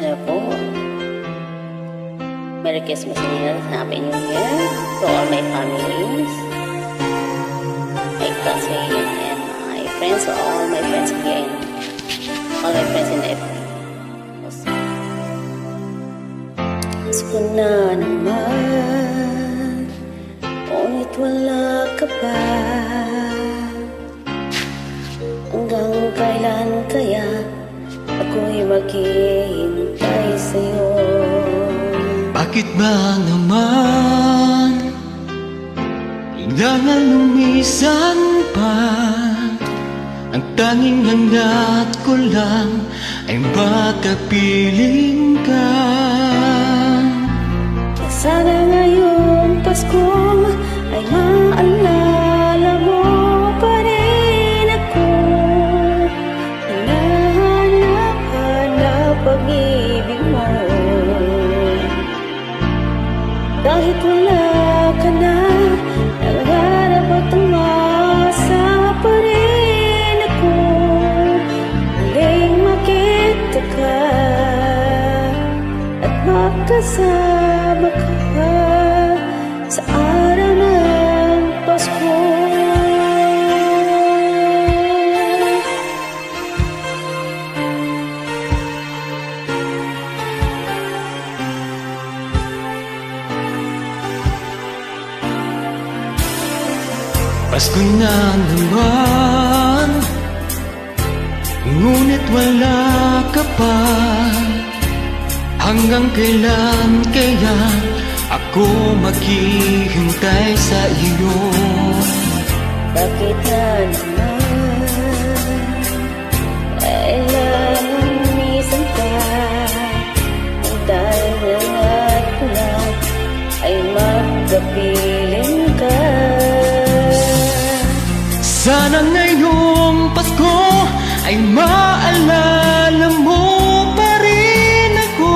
Hello po. Merry Christmas and Happy New Year to all my families, my classmates and my friends, all my friends here, all my friends in the Pasko na naman, ngunit wala ka pa. Hanggang kailan kaya ako'y maghihintay sa'yo? Bakit ba naman kailangan lumisan pa? Ang tanging hangat ko lang ay makapiling ka. Sana ngayong Pasko ay maalala mo pa rin ako. Hinahanap-hanap pag-ibig mo. Kahit wala ka na, nangarap at umasa pa rin ako. Muling makita ka at makasama ka sa araw ng Pasko. Pasko na naman, ngunit wala ka pa. Hanggang kailan kaya ako maghihintay sa iyo? Bakit na naman kailangan minsan ka? Dahil hangat ko lang ay magkapiling ka. Sana ngayong Pasko ay maalala mo pa rin ako.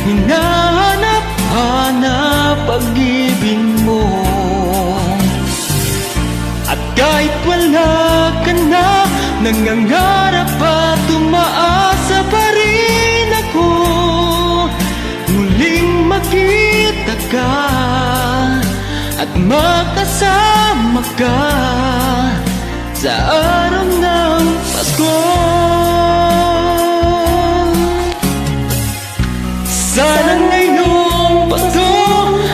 Hinahanap-hanap pag-ibig mo. At kahit wala ka na, nangangarap at umaasa pa rin ako. Muling makita ka at makasama ka sa araw ng Pasko. Sana ngayong Pasko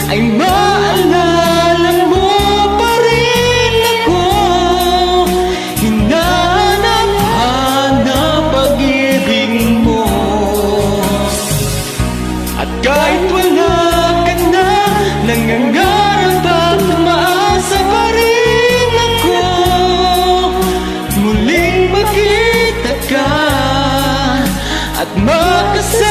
ay maalala mo pa rin ako. Hinahanap-hanap pag-ibig mo. At kahit wala ka na, nangangarap at umaasa pa rin ako. Muling makita ka at makasama